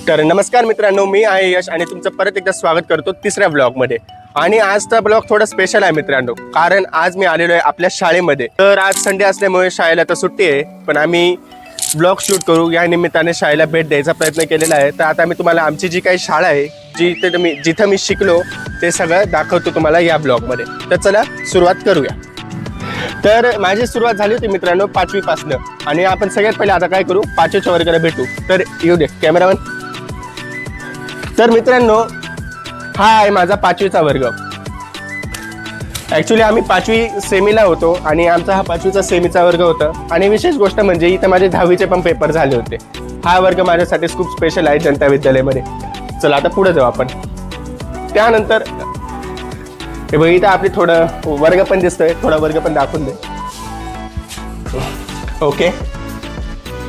तर नमस्कार मित्रांनो, मी आहे यश आणि तुमचं परत एकदा स्वागत करतो तिसऱ्या ब्लॉगमध्ये. आणि आजचा ब्लॉग थोडा स्पेशल आहे मित्रांनो, कारण आज मी आलेलो आहे आपल्या शाळेमध्ये. तर आज संडे असल्यामुळे शाळेला तर सुट्टी आहे, पण आम्ही ब्लॉग शूट करू या निमित्ताने शाळेला भेट द्यायचा प्रयत्न केलेला आहे. तर आता मी तुम्हाला आमची जी काही शाळा आहे, जिथं मी शिकलो ते सगळं दाखवतो तुम्हाला या ब्लॉगमध्ये. तर चला सुरुवात करूया. तर माझी सुरुवात झाली होती मित्रांनो 5वी पासनं, आणि आपण सगळ्यात पहिले आता काय करू, 5वीच्या वर्गाला भेटू. तर येऊ दे कॅमेरामॅन. तर मित्रांनो, हा आहे माझा 5वीचा वर्ग. ॲक्च्युली आम्ही 5वी सेमीला होतो आणि आमचा हा 5वीचा सेमीचा वर्ग होता. आणि विशेष गोष्ट म्हणजे इथं माझे 10वीचे पण पेपर झाले होते. हा वर्ग माझ्यासाठी खूप स्पेशल आहे जनता विद्यालयामध्ये. चला आता पुढे जाऊ आपण. त्यानंतर हे बघ, इथं आपली थोडं वर्ग पण दिसतोय, थोडा वर्ग पण दाखवून दे. ओके.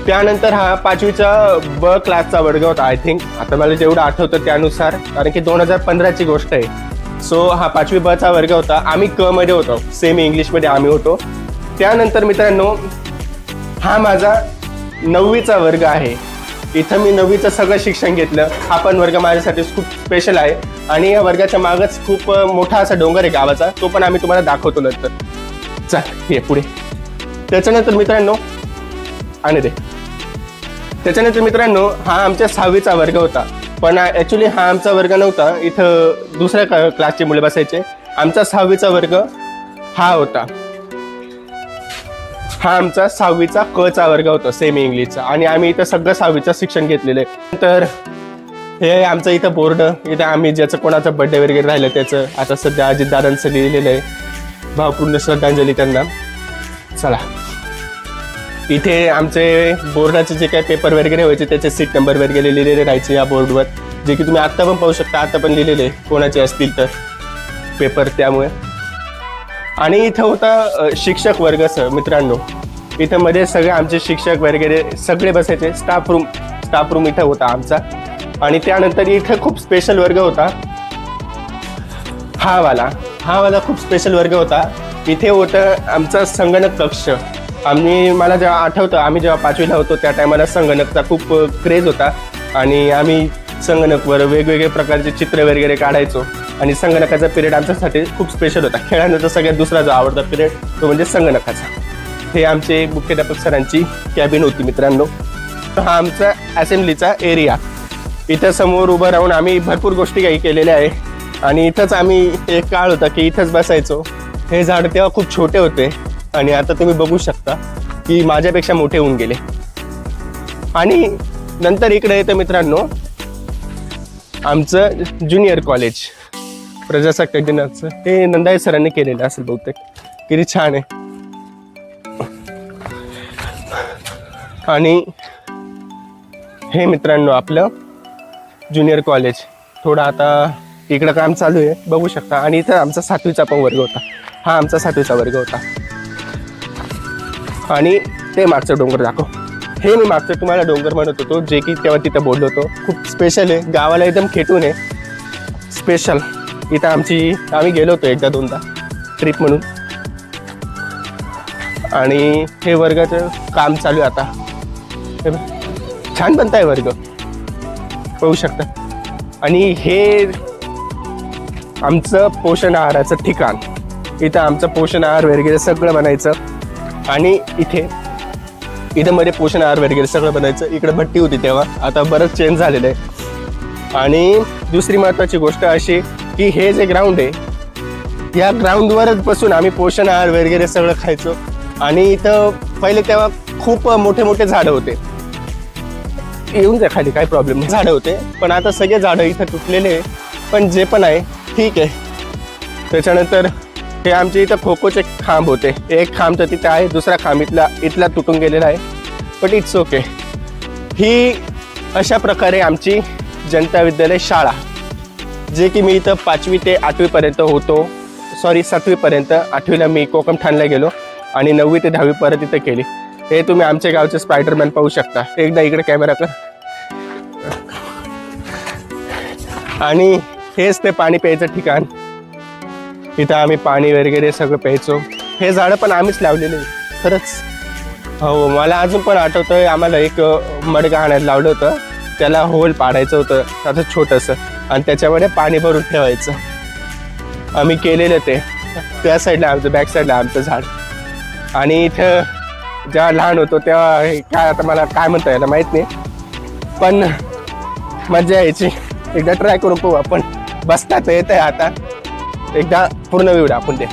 त्यानंतर हा 5वीचा ब क्लासचा वर्ग होता. आय थिंक, आता मला जेवढं आठवतं त्यानुसार, कारण की 2015ची गोष्ट आहे. सो हा 5वी बचा वर्ग होता. आम्ही क मध्ये होतो, सेमी इंग्लिशमध्ये आम्ही होतो. त्यानंतर मित्रांनो, हा माझा 9वीचा वर्ग आहे. इथं मी 9वीचं सगळं शिक्षण घेतलं. हा पण वर्ग माझ्यासाठी खूप स्पेशल आहे. आणि या वर्गाच्या मागच खूप मोठा असा डोंगर आहे गावाचा, तो पण आम्ही तुम्हाला दाखवतो नंतर. चल हे पुढे. त्याच्यानंतर मित्रांनो हा आमच्या 6वीचा वर्ग होता. पण ॲक्च्युली हा आमचा वर्ग नव्हता, इथं दुसऱ्या क्लासचे मुले बसायचे. आमचा 6वीचा वर्ग हा होता. हा आमचा 6वीचा क चा वर्ग होता, सेमी इंग्लिशचा. आणि आम्ही इथं सगळं 6वीचं शिक्षण घेतलेलं आहे. तर हे आमचं इथं बोर्ड, इथं आम्ही ज्याचं कोणाचा बर्थडे वगैरे राहिलं त्याचं आता सध्या अजितदादांचं लिहिलेलं आहे, भावपूर्ण श्रद्धांजली त्यांना. चला, इथे आमचे बोर्डाचे जे काही पेपर वगैरे व्हायचे त्याचे सीट नंबर वगैरे लिहिलेले राहायचे या बोर्डवर, जे की तुम्ही आत्ता पण पाहू शकता. आता पण लिहिलेले कोणाचे असतील तर पेपर, त्यामुळे. आणि इथं होता शिक्षक वर्ग मित्रांनो. इथं मध्ये सगळे आमचे शिक्षक वगैरे सगळे बसायचे. स्टाफ रूम इथं होता आमचा. आणि त्यानंतर इथं खूप स्पेशल वर्ग होता, हा वाला खूप स्पेशल वर्ग होता. इथे होतं आमचा संगणक कक्ष. मला जेव्हा आठवतं, आम्ही जेव्हा 5वीला होतो त्या टायमाला संगणकचा खूप क्रेज होता. आणि आम्ही संगणकवर वेगवेगळे प्रकारचे चित्र वगैरे काढायचो. आणि संगणकाचा पिरियड आमच्यासाठी खूप स्पेशल होता. खेळानंतर सगळ्यात दुसरा जो आवडता पिरियड तो म्हणजे संगणकाचा. हे आमचे मुख्याध्यापक सरांची कॅबिन होती मित्रांनो. हा आमचा असेंब्लीचा एरिया. इथं समोर उभं राहून आम्ही भरपूर गोष्टी काही केलेल्या आहे. आणि इथंच आम्ही एक काळ होता की इथंच बसायचो. हे झाड तेव्हा खूप छोटे होते आणि आता तुम्ही बघू शकता की माझ्यापेक्षा मोठे होऊन गेले. आणि नंतर इकडे येतं मित्रांनो आमचं ज्युनियर कॉलेज, प्रजासत्ताक दिनाचं. हे नंदाई सरांनी केलेलं असेल बहुतेक. किती छान आहे. आणि हे मित्रांनो आपलं ज्युनियर कॉलेज. थोडं आता इकडं काम चालू आहे, बघू शकता. आणि इथं आमचा 7वीचा पण वर्ग होता. हा आमचा 7वीचा वर्ग होता. आणि ते मागचं डोंगर दाखव. हे मी मागचं तुम्हाला डोंगर म्हणत होतो, जे की तेव्हा तिथं बोललो होतो. खूप स्पेशल आहे, गावाला एकदम खेटून आहे, स्पेशल. इथं आम्ही गेलो होतो एकदा दोनदा ट्रिप म्हणून. आणि हे वर्गाचं काम चालू आहे आता. छान बनताय वर्ग, पाहू शकता. आणि हे आमचं पोषण आहाराचं ठिकाण. इथं आमचं पोषण आहार वगैरे सगळं बनायचं. आणि इथं मध्ये पोषण आहार वगैरे सगळं बनायचं. इकडे भट्टी होती तेव्हा, आता बरंच चेंज झालेलं आहे. आणि दुसरी महत्त्वाची गोष्ट अशी की हे जे ग्राउंड आहे, या ग्राउंडवरच बसून आम्ही पोषण आहार वगैरे सगळं खायचो. आणि इथं पहिले तेव्हा खूप मोठे मोठे झाडं होते. येऊन जा खाली, काय प्रॉब्लेम नाही. झाडं होते, पण आता सगळे झाडं इथं तुटलेले. पण जे पण आहे ठीक आहे. त्याच्यानंतर हे आमचे इथं खो खोचे खांब होते. एक खांब तर तिथे आहे, दुसरा खांब इथला तुटून गेलेला आहे. But it's okay. ही अशा प्रकारे आमची जनता विद्यालय शाळा, जे की मी इथं 5वी ते 8वीपर्यंत होतो. 7वीपर्यंत. 8वीला मी कोकमठाणला गेलो आणि 9वी ते 10वी परत इथं केली. हे तुम्ही आमच्या गावचे स्पायडरमॅन पाहू शकता. एकदा इकडे कॅमेरा कर. आणि हेच ते पाणी प्यायचं ठिकाण. इथं आम्ही पाणी वगैरे सगळं प्यायचो. हे झाडं पण आम्हीच लावलेले खरंच. हो, मला अजून पण आठवतंय, आम्हाला एक मडकं आणायला लावलं होतं त्याला होल पाडायचं होतं असं छोटंसं आणि त्याच्यामध्ये पाणी भरून ठेवायचं. आम्ही केलेलं ते. त्या साईडला आमचं, बॅक साईडला आमचं झाड. आणि इथं जेव्हा लहान होतो तेव्हा काय, आता मला काय म्हणता यायला माहीत नाही, पण मजा यायची. एकदा ट्राय करून पाहू आपण. बसता तर येत आहे आता, एकदा पूर्ण व्ह्यू आपण ते.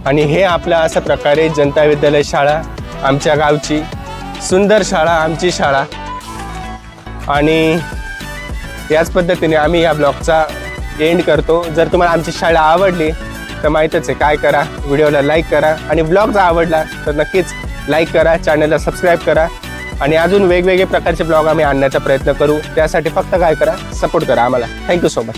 आणि हे आपलं अशा प्रकारे जनता विद्यालय शाळा, आमच्या गावची सुंदर शाळा, आमची शाळा. आणि याच पद्धतीने आम्ही या ब्लॉगचा एंड करतो. जर तुम्हाला आमची शाळा आवडली तर माहीतच आहे काय करा, व्हिडिओला लाईक करा. आणि ब्लॉग जर आवडला तर नक्कीच लाईक करा, चॅनलला सबस्क्राईब करा. आणि अजून वेगवेगळे प्रकारचे ब्लॉग आम्ही आणण्याचा प्रयत्न करू. त्यासाठी फक्त काय करा, सपोर्ट करा आम्हाला. Thank you so much.